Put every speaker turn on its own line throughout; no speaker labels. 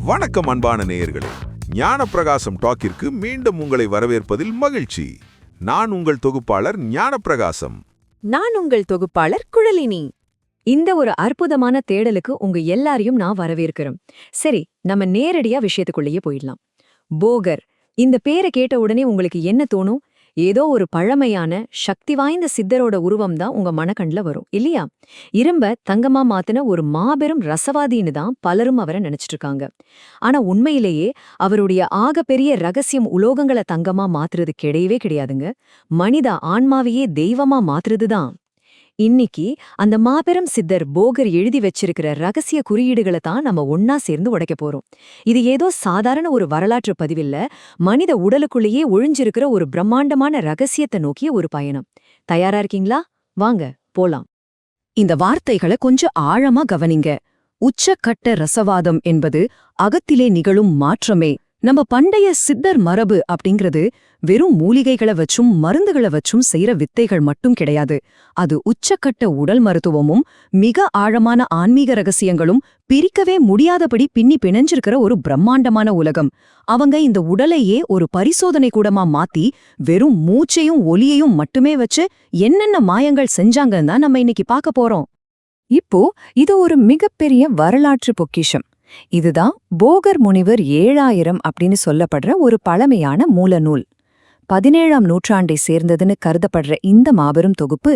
வணக்கம் அன்பான நேயர்களே, ஞானப்பிரகாசம் டாக்கிற்கு மீண்டும் உங்களை வரவேற்பதில் மகிழ்ச்சி. நான் உங்கள் தொகுப்பாளர் ஞானப்பிரகாசம்.
நான் உங்கள் தொகுப்பாளர் குழலினி. இந்த ஒரு அற்புதமான தேடலுக்கு உங்க எல்லாரையும் நான் வரவேற்கிறோம். சரி, நம்ம நேரடியா விஷயத்துக்குள்ளேயே போயிடலாம். போகர், இந்த பேரை கேட்ட உடனே உங்களுக்கு என்ன தோணும்? ஏதோ ஒரு பழமையான சக்தி வாய்ந்த சித்தரோட உருவம் தான் உங்க மனக்கண்ல வரும் இல்லையா? இரும்ப தங்கமா மாத்தின ஒரு மாபெரும் ரசவாதின்னு தான் பலரும் அவரை நினைச்சிட்டு இருக்காங்க. ஆனா உண்மையிலேயே அவருடைய ஆகப்பெரிய ரகசியம் உலோகங்களை தங்கமா மாத்துறது கிடையவே கிடையாதுங்க. மனித ஆன்மாவையே தெய்வமா மாத்துறதுதான். இன்னைக்கு அந்த மாபெரும் சித்தர் போகர் எழுதி வச்சிருக்கிற ரகசிய குறியீடுகளை தான் நம்ம ஒன்னா சேர்ந்து உடைக்க போறோம். இது ஏதோ சாதாரண ஒரு வரலாற்று பதிவில்ல, மனித உடலுக்குள்ளேயே ஒழிஞ்சிருக்கிற ஒரு பிரம்மாண்டமான ரகசியத்தை நோக்கிய ஒரு பயணம். தயாரா இருக்கீங்களா? வாங்க போலாம். இந்த வார்த்தைகளை கொஞ்சம் ஆழமா கவனிங்க. உச்சக்கட்ட ரசவாதம் என்பது அகத்திலே நிகழும் மாற்றமே. நம்ம பண்டைய சித்தர் மரபு அப்படிங்கிறது வெறும் மூலிகைகளை வச்சும் மருந்துகளை வச்சும் செய்யற வித்தைகள் மட்டும் கிடையாது. அது உச்சக்கட்ட உடல் மருத்துவமும் மிக ஆழமான ஆன்மீக ரகசியங்களும் பிரிக்கவே முடியாதபடி பின்னி பிணைஞ்சிருக்கிற ஒரு பிரம்மாண்டமான உலகம். அவங்க இந்த உடலையே ஒரு பரிசோதனை கூடமா மாத்தி வெறும் மூச்சையும் ஒலியையும் மட்டுமே வச்சு என்னென்ன மாயங்கள் செஞ்சாங்கன்னு தான் நம்ம இன்னைக்கு பார்க்க போறோம். இப்போ இது ஒரு மிகப்பெரிய வரலாற்று பொக்கிஷம். இதுதான் போகர் முனிவர் 7000 அப்படின்னு சொல்லப்படுற ஒரு பழமையான மூலநூல். 17ஆம் நூற்றாண்டை சேர்ந்ததுன்னு கருதப்படுற இந்த மாபெரும் தொகுப்பு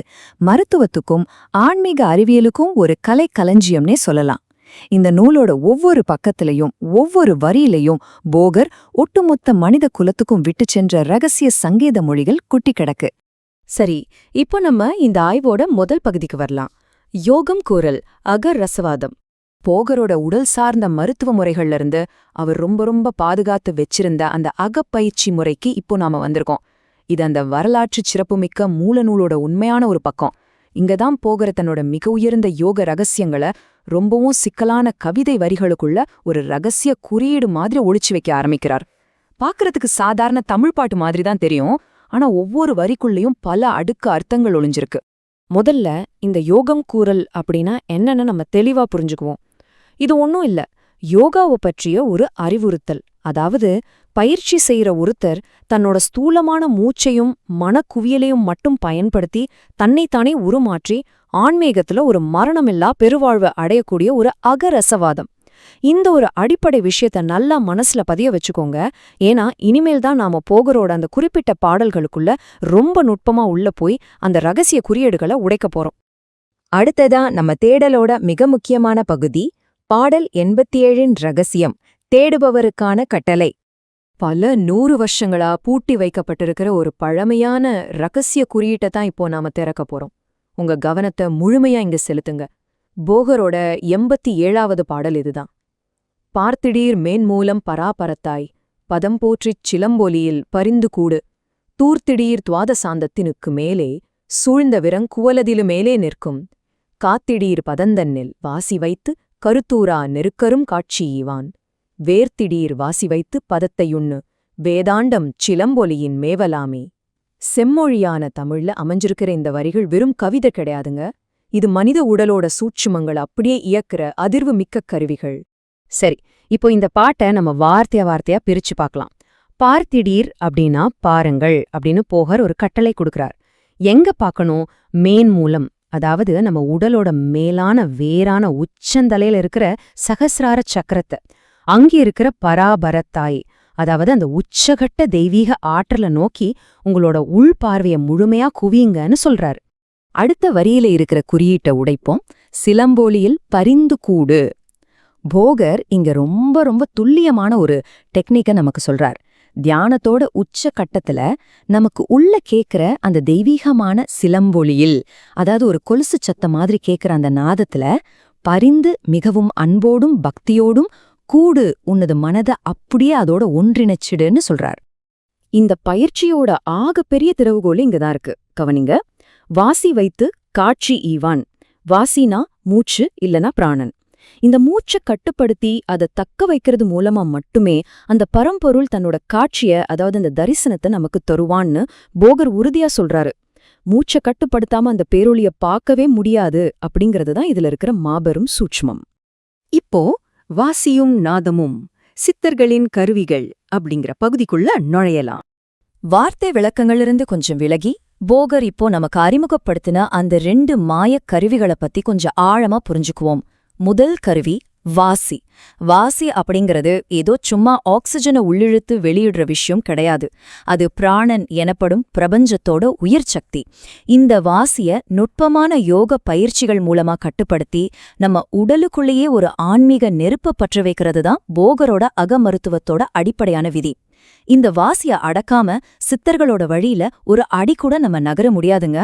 மருத்துவத்துக்கும் ஆன்மீக அறிவியலுக்கும் ஒரு கலை களஞ்சியம்னே சொல்லலாம். இந்த நூலோட ஒவ்வொரு பக்கத்திலையும் ஒவ்வொரு வரியிலையும் போகர் ஒட்டுமொத்த மனித குலத்துக்கும் விட்டு சென்ற ரகசிய சங்கீத மொழிகள் குட்டி கிடக்கு. சரி, இப்போ நம்ம இந்த ஆய்வோட முதல் பகுதிக்கு வரலாம். யோகம் கூறல், அகர் ரசவாதம். போகரோட உடல் சார்ந்த மருத்துவ முறைகள்ல இருந்து அவர் ரொம்ப பாதுகாத்து வச்சிருந்த அந்த அகப்பயிற்சி முறைக்கு இப்போ நாம வந்திருக்கோம். இது அந்த வரலாற்று சிறப்புமிக்க மூலநூலோட உண்மையான ஒரு பக்கம். இங்கதான் போகர் தன்னோட மிக உயர்ந்த யோக ரகசியங்களை ரொம்பவும் சிக்கலான கவிதை வரிகளுக்குள்ள ஒரு ரகசிய குறியீடு மாதிரி ஒளிச்சு வைக்க ஆரம்பிக்கிறார். பாக்குறதுக்கு சாதாரண தமிழ் பாட்டு மாதிரி தான் தெரியும், ஆனா ஒவ்வொரு வரிக்குள்ளேயும் பல அடுக்கு அர்த்தங்கள் ஒளிஞ்சிருக்கு. முதல்ல இந்த யோகம் கூறல் அப்படின்னா என்னன்னு நம்ம தெளிவா புரிஞ்சுக்குவோம். இது ஒன்றும் இல்ல, யோகாவை பற்றிய ஒரு அறிவுறுத்தல். அதாவது பயிற்சி செய்யற ஒருத்தர் தன்னோட ஸ்தூலமான மூச்சையும் மனக்குவியலையும் மட்டும் பயன்படுத்தி தன்னைத்தானே உருமாற்றி ஆன்மீகத்துல ஒரு மரணமில்லா பெருவாழ்வு அடையக்கூடிய ஒரு அகரசவாதம். இந்த ஒரு அடிப்படை விஷயத்த நல்லா மனசுல பதிய வச்சுக்கோங்க. ஏன்னா இனிமேல் தான் நாம போகரோட அந்த குறிப்பிட்ட பாடல்களுக்குள்ள ரொம்ப நுட்பமா உள்ள போய் அந்த ரகசிய குறியீடுகளை உடைக்க போறோம். அடுத்ததா நம்ம தேடலோட மிக முக்கியமான பகுதி, பாடல் 87இன் ரகசியம், தேடுபவருக்கான கட்டளை. பல 100 வருஷங்களா பூட்டி வைக்கப்பட்டிருக்கிற ஒரு பழமையான ரகசிய குறியீட்டை தான் இப்போ நாம திறக்க போறோம். உங்க கவனத்தை முழுமையா இங்க செலுத்துங்க. போகரோட 87வது பாடல் இதுதான். பார்த்திடீர் மேன்மூலம் பராபரத்தாய், பதம் போற்றிச் சிலம்பொலியில் பரிந்து கூடு, தூர்த்திடீர் துவாதசாந்தத்தினுக்கு மேலே சூழ்ந்த விரங்குவலதிலு மேலே நிற்கும், காத்திடீர் பதந்தன்னில் வாசி வைத்து கருத்தூரா நெருக்கரும் காட்சியீவான், வேர்த்திடீர் வாசி வைத்து பதத்தையுண்ணு வேதாண்டம் சிலம்பொலியின் மேவலாமே. செம்மொழியான தமிழ்ல அமைஞ்சிருக்கிற இந்த வரிகள் வெறும் கவிதை கிடையாதுங்க. இது மனித உடலோட சூட்சுமங்கள் அப்படியே இயக்குற அதிர்வு மிக்க கருவிகள். சரி, இப்போ இந்த பாட்டை நம்ம வார்த்தையா பிரிச்சு பார்க்கலாம். பார்த்திடீர் அப்படின்னா பாருங்கள் அப்படின்னு போகர் ஒரு கட்டளை கொடுக்கிறார். எங்க பார்க்கணும்? மேன் மூலம், அதாவது நம்ம உடலோட மேலான வேரான உச்சந்தலையில இருக்கிற சகசிரார சக்கரத்தை, அங்கே இருக்கிற பராபரத்தாய், அதாவது அந்த உச்சகட்ட தெய்வீக ஆற்றலை நோக்கி உங்களோட உள் பார்வையை முழுமையா குவியுங்கன்னு சொல்றாரு. அடுத்த வரியில இருக்கிற குறியீட்டை உடைப்போம். சிலம்போலியில் பரிந்து கூடு. போகர் இங்க ரொம்ப துல்லியமான ஒரு டெக்னிக்கை நமக்கு சொல்றார். தியானத்தோட உச்ச கட்டத்துல நமக்கு உள்ள கேக்குற அந்த தெய்வீகமான சிலம்பொலியில், அதாவது ஒரு கொலுசு சத்த மாதிரி கேக்குற அந்த நாதத்துல பரிந்து மிகவும் அன்போடும் பக்தியோடும் கூடு, உன்னது மனதை அப்படியே அதோட ஒன்றிணைச்சிடுன்னு சொல்றார். இந்த பயிற்சியோட ஆகப்பெரிய திறவுகோல் இங்கதான் இருக்கு, கவனிங்க. வாசி வைத்து காட்சி ஈவான். வாசினா மூச்சு இல்லனா பிராணன். இந்த மூச்சை கட்டுப்படுத்தி அதை தக்க வைக்கிறது மூலமா மட்டுமே அந்த பரம்பொருள் தன்னோட காட்சிய, அதாவது அந்த தரிசனத்தை நமக்கு தருவான்னு போகர் உறுதியா சொல்றாரு. மூச்சை கட்டுப்படுத்தாம அந்த பேரொளிய பார்க்கவே முடியாது அப்படிங்கிறது தான் இதுல இருக்கிற மாபெரும் சூட்சுமம். இப்போ வாசியும் நாதமும் சித்தர்களின் கருவிகள் அப்படிங்கிற பகுதிக்குள்ள நுழையலாம்.
வார்த்தை விளக்கங்களிலிருந்து கொஞ்சம் விலகி போகர் இப்போ நமக்கு அறிமுகப்படுத்தின அந்த 2 மாயக் கருவிகளை பத்தி கொஞ்சம் ஆழமா புரிஞ்சுக்குவோம். முதல் கருவி வாசி. வாசி அப்படிங்கிறது ஏதோ சும்மா ஆக்சிஜனை உள்ளிழுத்து வெளியிடுற விஷயம் கிடையாது. அது பிராணன் எனப்படும் பிரபஞ்சத்தோட உயிர் சக்தி. இந்த வாசிய நுட்பமான யோக பயிற்சிகள் மூலமா கட்டுப்படுத்தி நம்ம உடலுக்குள்ளேயே ஒரு ஆன்மீக நெருப்ப பற்ற வைக்கிறது தான் போகரோட அகமருத்துவத்தோட அடிப்படையான விதி. இந்த வாசிய அடக்காம சித்தர்களோட வழியில ஒரு அடி கூட நம்ம நகர முடியாதுங்க.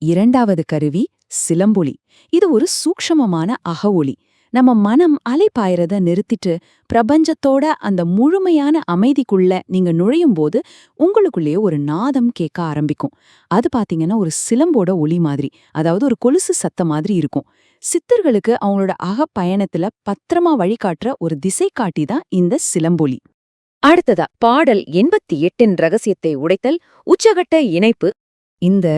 இரண்டாவது கருவி சிலம்பொலி. இது ஒரு சூக்ஷமமான அகவொலி. நம்ம மனம் அலைபாயறத நிறுத்திட்டு பிரபஞ்சத்தோட அந்த முழுமையான அமைதிக்குள்ள நீங்க நுழையும்போது உங்களுக்குள்ளேயே ஒரு நாதம் கேட்க ஆரம்பிக்கும். அது பாத்தீங்கன்னா ஒரு சிலம்போட ஒலி மாதிரி, அதாவது ஒரு கொலுசு சத்த மாதிரி இருக்கும். சித்தர்களுக்கு அவங்களோட அகப்பயணத்துல பத்திரமா வழிகாட்டுற ஒரு திசை காட்டி தான் இந்த சிலம்பொலி. அடுத்ததா பாடல் 88இன் ரகசியத்தை உடைத்தல், உச்சகட்ட இணைப்பு. இந்த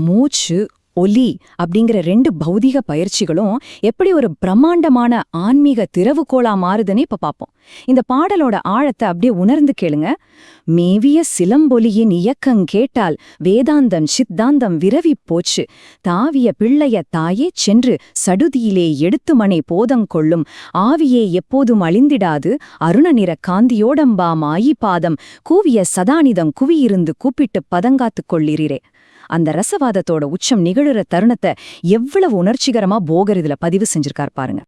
மூச்சு ஒலி அப்படிங்கிற 2 பௌதிக பயிற்சிகளும் எப்படி ஒரு பிரம்மாண்டமான ஆன்மீக திறவுகோளா மாறுதுன்னு இப்ப பாப்போம். இந்த பாடலோட ஆழத்தை அப்படியே உணர்ந்து கேளுங்க. மேவிய சிலம்பொலியின் இயக்கங் கேட்டால் வேதாந்தம் சித்தாந்தம் விரவிப் போச்சு. தாவிய பிள்ளைய தாயே சென்று சடுதியிலே எடுத்து மனை போதங்கொள்ளும். ஆவியே எப்போதும் அழிந்திடாது அருண நிற காந்தியோடம்பா மாயி பாதம் கூவிய சதானிதம் குவியிருந்து கூப்பிட்டு பதங்காத்துக் கொள்ளிரே. அந்த ரசவாதத்தோட உச்சம் நிகழுற தருணத்தை எவ்வளவு உணர்ச்சிகரமா போகர் இதுல பதிவு செஞ்சிருக்கார் பாருங்க.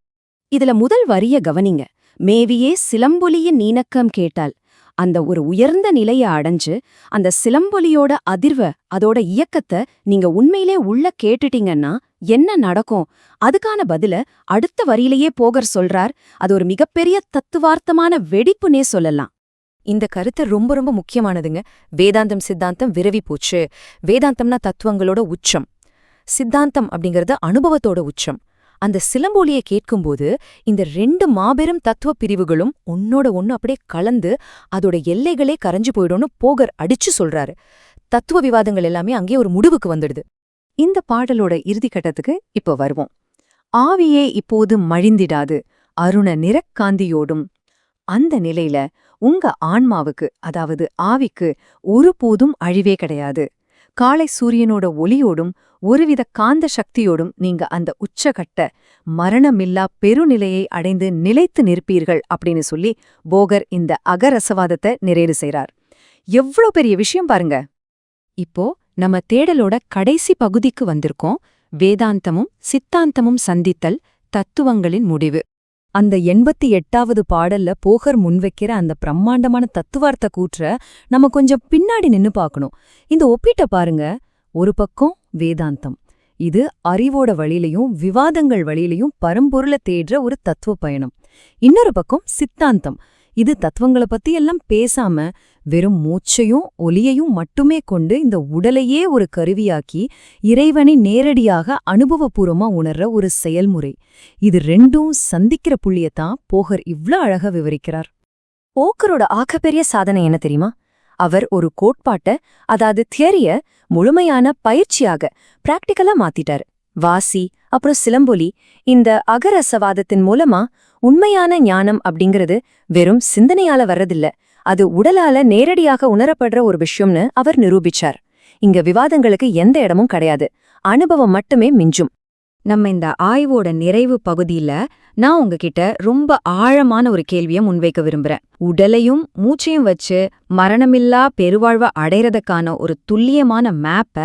இதுல முதல் வரிய கவனிங்க. மேவியே சிலம்பொலியின் நீனக்கம் கேட்டால் அந்த ஒரு உயர்ந்த நிலைய அடைஞ்சு அந்த சிலம்பொலியோட அதிர்வ அதோட இயக்கத்தை நீங்க உண்மையிலே உள்ள கேட்டுட்டீங்கன்னா என்ன நடக்கும்? அதுக்கான பதில அடுத்த வரியிலேயே போகர் சொல்றார். அது ஒரு மிகப்பெரிய தத்துவார்த்தமான வெடிப்புனே சொல்லலாம். இந்த கருத்து ரொம்ப ரொம்ப முக்கியமானதுங்க. வேதாந்தம் சித்தாந்தம் விரவி போச்சு. வேதாந்தம்னா தத்துவங்களோட உச்சம், சித்தாந்தம் அப்படிங்கறது அனுபவத்தோட உச்சம். அந்த சிலம்பொலியை கேட்கும்போது இந்த 2 மாபெரும் தத்துவ பிரிவுகளும் ஒன்னோட ஒன்னு அப்படியே கலந்து அதோட எல்லைகளே கரைஞ்சு போயிடும்னு போகர் அடிச்சு சொல்றாரு. தத்துவ விவாதங்கள் எல்லாமே அங்கே ஒரு முடிவுக்கு வந்துடுது. இந்த பாடலோட இறுதிக்கட்டத்துக்கு இப்போ வருவோம். ஆவியே இப்போது மழிந்திடாது அருண நிறக்காந்தியோடும். அந்த நிலையில உங்க ஆன்மாவுக்கு, அதாவது ஆவிக்கு ஒருபோதும் அழிவே கிடையாது. காலை சூரியனோட ஒளியோடும் ஒருவித காந்த சக்தியோடும் நீங்க அந்த உச்சகட்ட மரணமில்லா பெருநிலையை அடைந்து நிலைத்து நிற்பீர்கள் அப்படின்னு சொல்லி போகர் இந்த அகரசவாதத்தை நிறைவு செய்றார். எவ்வளோ பெரிய விஷயம் பாருங்க. இப்போ நம்ம தேடலோட கடைசி பகுதிக்கு வந்திருக்கோம். வேதாந்தமும் சித்தாந்தமும் சந்தித்தல், தத்துவங்களின் முடிவு. அந்த 88வது பாடல்ல போகர் முன்வைக்கிற அந்த பிரம்மாண்டமான தத்துவார்த்த கூற்ற நம்ம கொஞ்சம் பின்னாடி நின்னு பார்க்கணும். இந்த ஒப்பீட்ட பாருங்க. ஒரு பக்கம் வேதாந்தம், இது அறிவோட வழியிலையும் விவாதங்கள் வழியிலையும் பரம்பொருள தேடுற ஒரு தத்துவ பயணம். இன்னொரு பக்கம் சித்தாந்தம், இது தத்துவங்களை பத்தி எல்லாம் பேசாம வெறும் மூச்சையும் ஒலியையும் மட்டுமே கொண்டு இந்த உடலையே ஒரு கருவியாக்கி இறைவனை நேரடியாக அனுபவபூர்வமா உணர்ற ஒரு செயல்முறை. இது 2ம் சந்திக்கிற புள்ளியத்தான் போகர் இவ்ளோ அழகா விவரிக்கிறார். போகரோட ஆகப்பெரிய சாதனை என்ன தெரியுமா? அவர் ஒரு கோட்பாட்ட, அதாவது தியரிய முழுமையான பயிற்சியாக பிராக்டிக்கலா மாத்திட்டாரு. வாசி அப்புறம் சிலம்பொலி, இந்த அகரசவாதத்தின் மூலமா உண்மையான ஞானம் அப்படிங்கிறது வெறும் சிந்தனையால வர்றதில்ல, அது உடலால நேரடியாக உணரப்படுற ஒரு விஷயம்னு அவர் நிரூபிச்சார். இங்க விவாதங்களுக்கு எந்த இடமும் கிடையாது, அனுபவம் மட்டுமே மிஞ்சும். நம்ம இந்த ஆய்வோட நிறைவு பகுதியில நான் உங்ககிட்ட ரொம்ப ஆழமான ஒரு கேள்வியை முன்வைக்க விரும்புறேன். உடலையும் மூச்சையும் வச்சு மரணமில்லா பெருவாழ்வ அடைறதுக்கான ஒரு துல்லியமான மேப்ப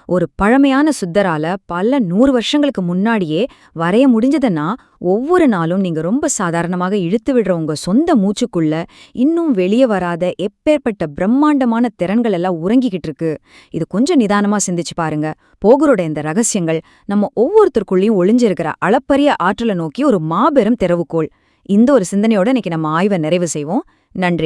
ஒரு பழமையான சுத்தரால பல 100 வருஷங்களுக்கு முன்னாடியே வரைய முடிஞ்சதுன்னா, ஒவ்வொரு நாளும் நீங்க ரொம்ப சாதாரணமாக இழுத்து விடுற உங்க சொந்த மூச்சுக்குள்ள இன்னும் வெளியே வராத எப்பேற்பட்ட பிரம்மாண்டமான திறன்கள் எல்லாம் உறங்கிக்கிட்டு இருக்கு. இது கொஞ்சம் நிதானமா சிந்திச்சு பாருங்க. போகரோட இந்த ரகசியங்கள் நம்ம ஒவ்வொருத்தருக்குள்ளேயும் ஒளிஞ்சிருக்கிற அளப்பரிய ஆற்றலை நோக்கி ஒரு மாபெரும் திறவுகோள். இந்த ஒரு சிந்தனையோட இன்னைக்கு நம்ம ஆய்வை நிறைவு செய்வோம். நன்றி.